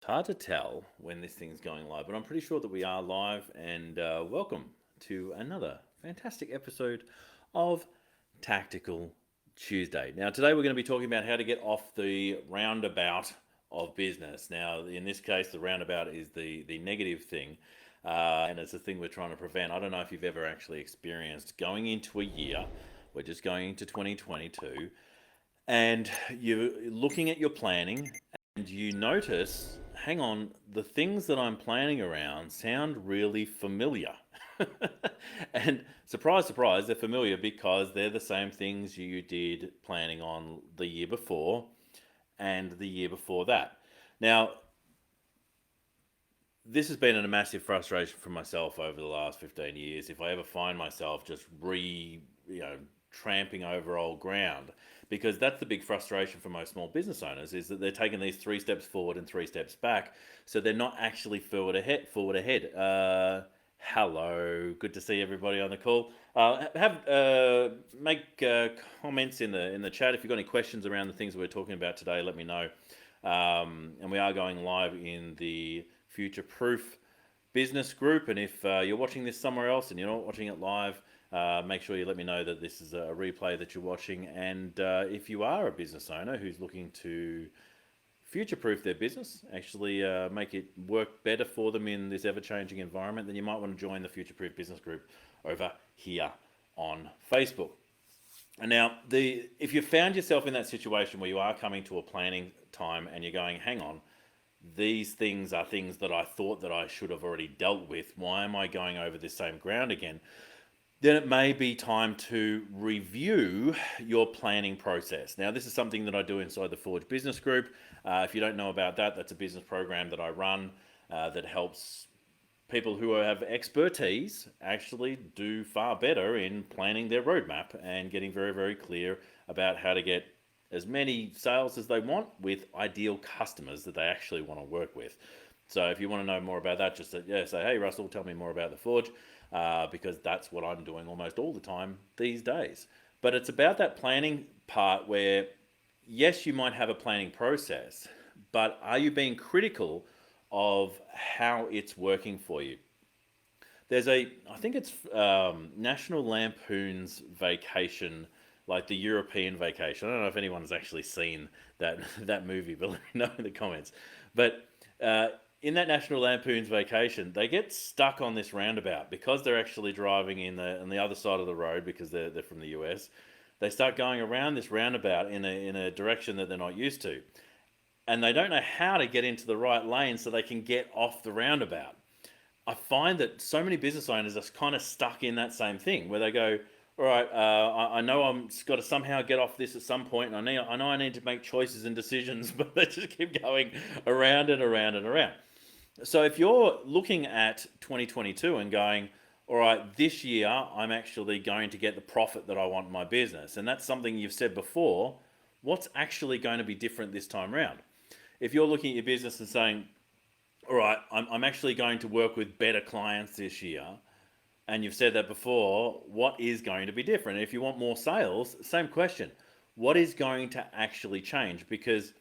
It's hard to tell when this thing's going live, but I'm pretty sure that we are live. And welcome to another fantastic episode of Tactical Tuesday. Now, today we're going to be talking about how to get off the roundabout of business. Now, in this case, the roundabout is the negative thing, and it's the thing we're trying to prevent. I don't know if you've ever actually experienced going into a year. We're just going into 2022, and you're looking at your planning and you notice, hang on, the things that I'm planning around sound really familiar. And surprise, surprise, they're familiar because they're the same things you did planning on the year before and the year before that. Now, this has been a massive frustration for myself over the last 15 years. If I ever find myself just tramping over old ground, because that's the big frustration for most small business owners, is that they're taking these 3 steps forward and 3 steps back, so they're not actually forward ahead. Hello, good to see everybody on the call. Have Make comments in the chat if you've got any questions around the things we're talking about today. Let me know. And we are going live in the Future Proof business group. And if you're watching this somewhere else and you're not watching it live, make sure you let me know that this is a replay that you're watching. And if you are a business owner who's looking to future proof their business, actually make it work better for them in this ever changing environment, then you might want to join the Future Proof Business Group over here on Facebook. And now, if you found yourself in that situation where you are coming to a planning time and you're going, hang on, these things are things that I thought that I should have already dealt with. Why am I going over this same ground again? Then it may be time to review your planning process. Now, this is something that I do inside the Forge Business Group. If you don't know about that, that's a business program that I run that helps people who have expertise actually do far better in planning their roadmap and getting very, very clear about how to get as many sales as they want with ideal customers that they actually want to work with. So if you want to know more about that, just say, hey, Russell, tell me more about the Forge, because that's what I'm doing almost all the time these days. But it's about that planning part where, yes, you might have a planning process, but are you being critical of how it's working for you? I think it's National Lampoon's Vacation, like the European Vacation. I don't know if anyone's actually seen that that movie, but let me know in the comments. But uh, in that National Lampoon's Vacation, they get stuck on this roundabout because they're actually driving on the other side of the road because they're from the US. They start going around this roundabout in a direction that they're not used to, and they don't know how to get into the right lane so they can get off the roundabout. I find that so many business owners are kind of stuck in that same thing where they go, all right, I know I'm got to somehow get off this at some point, and I know I need to make choices and decisions, but they just keep going around and around and around. So if you're looking at 2022 and going, all right, this year I'm actually going to get the profit that I want in my business, and that's something you've said before, what's actually going to be different this time around? If you're looking at your business and saying, all right, I'm actually going to work with better clients this year, and you've said that before, what is going to be different? If you want more sales, same question. What is going to actually change? Because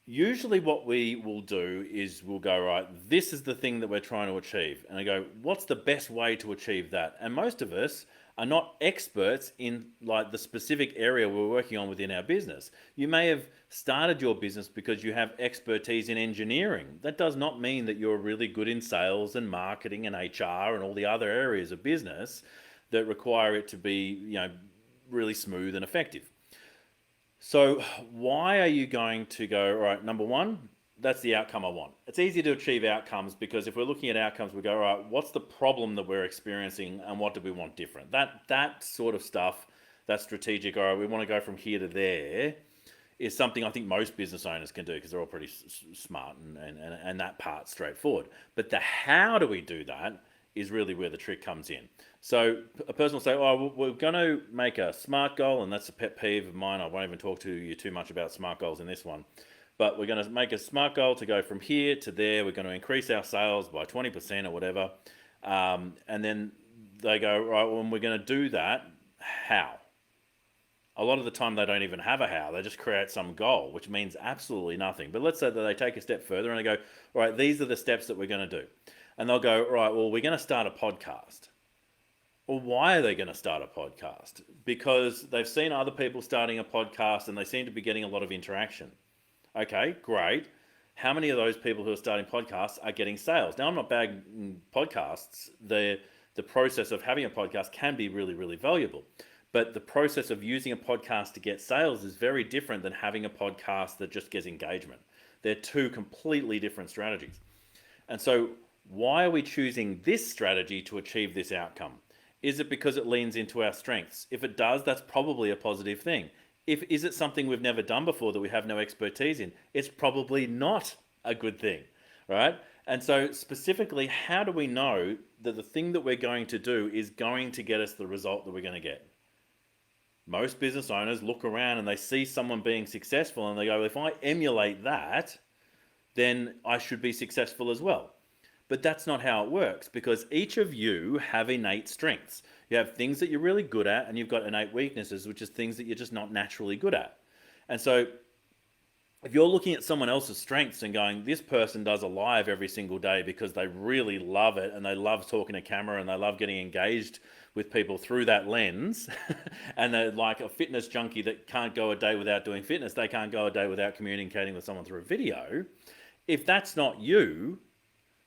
usually what we will do is we'll go, right, this is the thing that we're trying to achieve. And I go, what's the best way to achieve that? And most of us are not experts in like the specific area we're working on within our business. You may have started your business because you have expertise in engineering. That does not mean that you're really good in sales and marketing and HR and all the other areas of business that require it to be, really smooth and effective. So, why are you going to go, all right, number one, that's the outcome I want? It's easy to achieve outcomes because if we're looking at outcomes, we go, all right, what's the problem that we're experiencing and what do we want different? That sort of stuff, that strategic, all right, we want to go from here to there, is something I think most business owners can do because they're all pretty smart and that part's straightforward. But the how do we do that is really where the trick comes in. So a person will say, oh, we're going to make a SMART goal, and that's a pet peeve of mine. I won't even talk to you too much about SMART goals in this one. But we're going to make a SMART goal to go from here to there. We're going to increase our sales by 20% or whatever. And then they go, right, well, we're going to do that. How? A lot of the time they don't even have a how. They just create some goal, which means absolutely nothing. But let's say that they take a step further and they go, all right, these are the steps that we're going to do. And they'll go, right, well, we're going to start a podcast. Well, why are they going to start a podcast? Because they've seen other people starting a podcast and they seem to be getting a lot of interaction. Okay, great. How many of those people who are starting podcasts are getting sales? Now, I'm not bagging podcasts. The process of having a podcast can be really, really valuable. But the process of using a podcast to get sales is very different than having a podcast that just gets engagement. They're two completely different strategies. And so why are we choosing this strategy to achieve this outcome? Is it because it leans into our strengths? If it does, that's probably a positive thing. Is it something we've never done before that we have no expertise in? It's probably not a good thing, right? And so specifically, how do we know that the thing that we're going to do is going to get us the result that we're going to get? Most business owners look around and they see someone being successful and they go, if I emulate that, then I should be successful as well. But that's not how it works, because each of you have innate strengths. You have things that you're really good at, and you've got innate weaknesses, which is things that you're just not naturally good at. And so if you're looking at someone else's strengths and going, this person does a live every single day because they really love it and they love talking to camera and they love getting engaged with people through that lens, and they're like a fitness junkie that can't go a day without doing fitness, they can't go a day without communicating with someone through a video. If that's not you,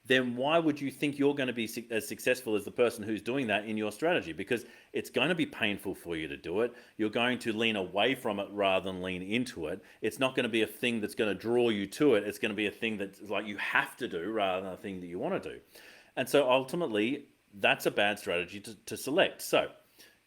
then why would you think you're going to be as successful as the person who's doing that in your strategy? Because it's going to be painful for you to do it. You're going to lean away from it rather than lean into it. It's not going to be a thing that's going to draw you to it. It's going to be a thing that's like you have to do rather than a thing that you want to do. And so ultimately, that's a bad strategy to select. So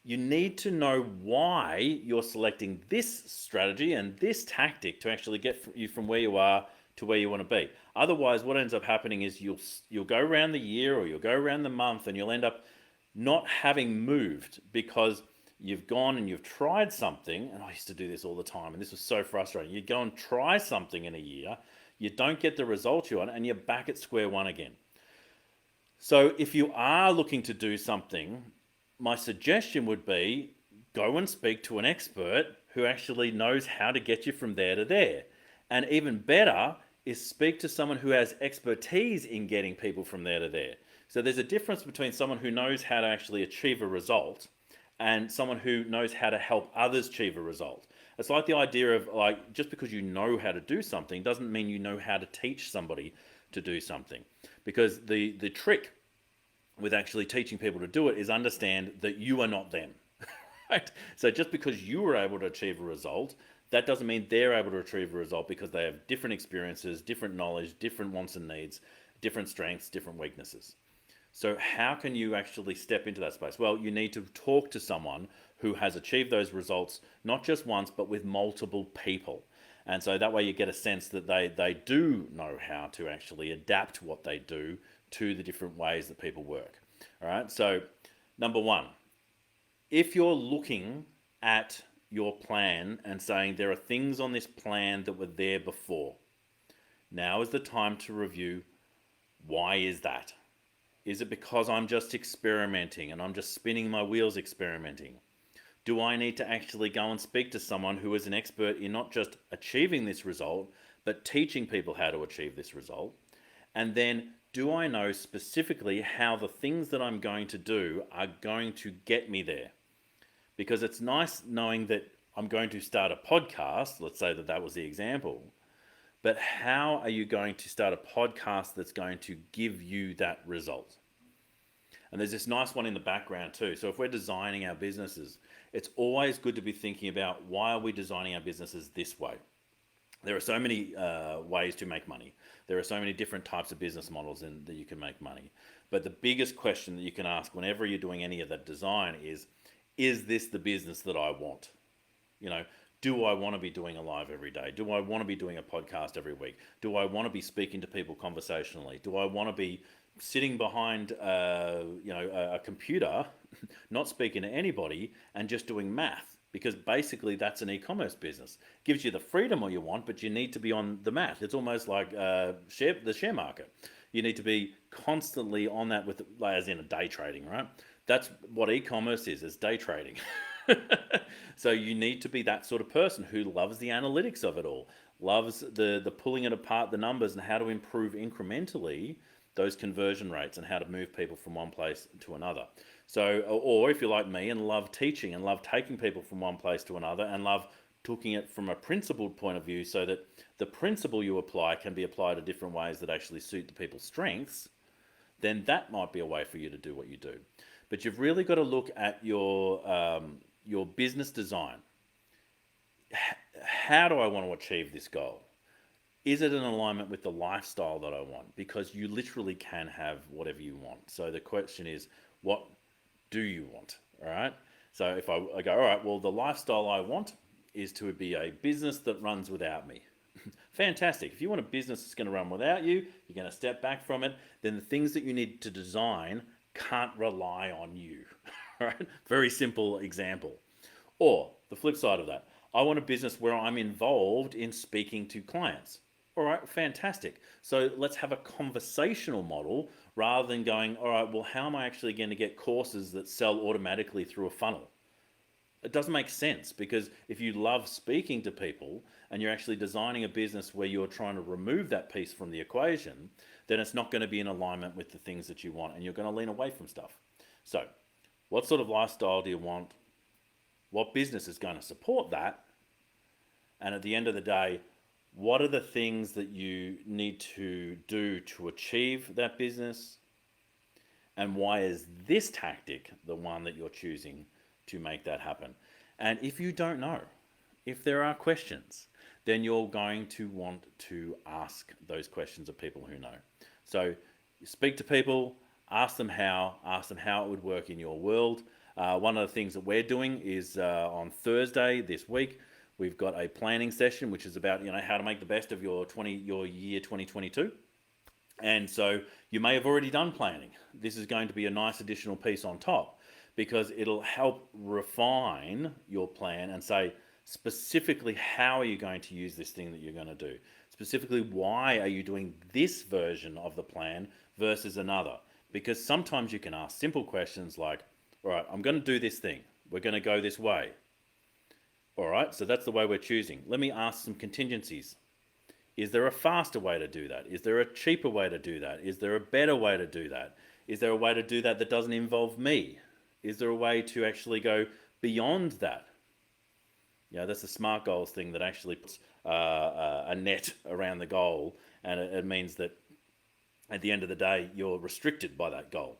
you need to know why you're selecting this strategy and this tactic to actually get you from where you are to where you want to be. Otherwise, what ends up happening is you'll go around the year or you'll go around the month and you'll end up not having moved because you've gone and you've tried something. And I used to do this all the time, and this was so frustrating. You go and try something in a year, you don't get the result you want, and you're back at square one again. So if you are looking to do something, my suggestion would be go and speak to an expert who actually knows how to get you from there to there. And even better is speak to someone who has expertise in getting people from there to there. So there's a difference between someone who knows how to actually achieve a result and someone who knows how to help others achieve a result. It's like the idea of like, just because you know how to do something doesn't mean you know how to teach somebody to do something. Because the trick with actually teaching people to do it is understand that you are not them. Right? So just because you were able to achieve a result, that doesn't mean they're able to achieve a result, because they have different experiences, different knowledge, different wants and needs, different strengths, different weaknesses. So how can you actually step into that space? Well, you need to talk to someone who has achieved those results, not just once, but with multiple people. And so that way you get a sense that they do know how to actually adapt what they do to the different ways that people work. All right. So number one, if you're looking at your plan and saying there are things on this plan that were there before, now is the time to review, why is that? Is it because I'm just experimenting and I'm just spinning my wheels experimenting? Do I need to actually go and speak to someone who is an expert in not just achieving this result, but teaching people how to achieve this result? And then, do I know specifically how the things that I'm going to do are going to get me there? Because it's nice knowing that I'm going to start a podcast, let's say that was the example, but how are you going to start a podcast that's going to give you that result? And there's this nice one in the background too. So if we're designing our businesses, it's always good to be thinking about, why are we designing our businesses this way? There are so many ways to make money. There are so many different types of business models that you can make money. But the biggest question that you can ask whenever you're doing any of that design is this the business that I want? You know, do I want to be doing a live every day? Do I want to be doing a podcast every week? Do I want to be speaking to people conversationally? Do I want to be sitting behind a computer, not speaking to anybody, and just doing math? Because basically that's an e-commerce business. Gives you the freedom you want, but you need to be on the mat. It's almost like the share market. You need to be constantly on that, with, as in a day trading, right? That's what e-commerce is day trading. So you need to be that sort of person who loves the analytics of it all, loves the pulling it apart, the numbers, and how to improve incrementally those conversion rates and how to move people from one place to another. So, or if you're like me and love teaching and love taking people from one place to another and love taking it from a principled point of view so that the principle you apply can be applied in different ways that actually suit the people's strengths, then that might be a way for you to do what you do. But you've really got to look at your business design. How do I want to achieve this goal? Is it in alignment with the lifestyle that I want? Because you literally can have whatever you want. So the question is, what do you want? All right. So if I go, all right, well, the lifestyle I want is to be a business that runs without me. Fantastic. If you want a business that's going to run without you, you're going to step back from it, then the things that you need to design can't rely on you. Right? Very simple example. Or the flip side of that, I want a business where I'm involved in speaking to clients. All right, fantastic. So let's have a conversational model rather than going, all right, well, how am I actually going to get courses that sell automatically through a funnel? It doesn't make sense, because if you love speaking to people and you're actually designing a business where you're trying to remove that piece from the equation, then it's not going to be in alignment with the things that you want and you're going to lean away from stuff. So what sort of lifestyle do you want? What business is going to support that? And at the end of the day, what are the things that you need to do to achieve that business? And why is this tactic the one that you're choosing to make that happen? And if you don't know, if there are questions, then you're going to want to ask those questions of people who know. So you speak to people, ask them how it would work in your world. One of the things that we're doing is on Thursday this week, we've got a planning session, which is about how to make the best of your year 2022. And so you may have already done planning. This is going to be a nice additional piece on top, because it'll help refine your plan and say specifically how are you going to use this thing that you're going to do. Specifically, why are you doing this version of the plan versus another? Because sometimes you can ask simple questions like, all right, I'm going to do this thing. We're going to go this way. All right, so that's the way we're choosing. Let me ask some contingencies. Is there a faster way to do that? Is there a cheaper way to do that? Is there a better way to do that? Is there a way to do that that doesn't involve me? Is there a way to actually go beyond that? That's the SMART goals thing that actually puts a net around the goal, and it means that at the end of the day, you're restricted by that goal.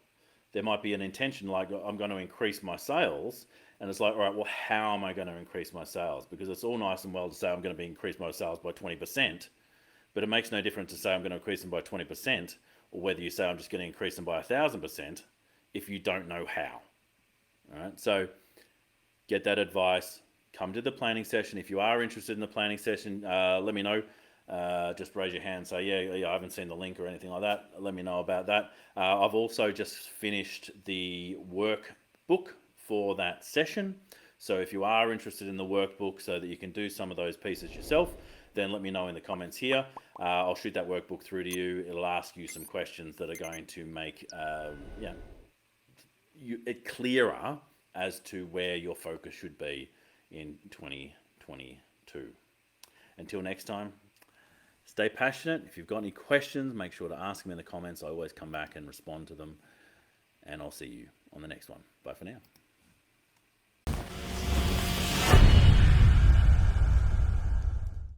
There might be an intention like, I'm going to increase my sales, and it's like, all right, well, how am I going to increase my sales? Because it's all nice and well to say I'm going to increase my sales by 20%, but it makes no difference to say I'm going to increase them by 20%, or whether you say I'm just going to increase them by 1,000% if you don't know how. All right, so get that advice. Come to the planning session. If you are interested in the planning session, let me know. Just raise your hand and say, yeah, I haven't seen the link or anything like that. Let me know about that. I've also just finished the workbook for that session. So if you are interested in the workbook so that you can do some of those pieces yourself, then let me know in the comments here. I'll shoot that workbook through to you. It'll ask you some questions that are going to make it clearer as to where your focus should be in 2022. Until next time, stay passionate. If you've got any questions, make sure to ask them in the comments. I always come back and respond to them. And I'll see you on the next one. Bye for now.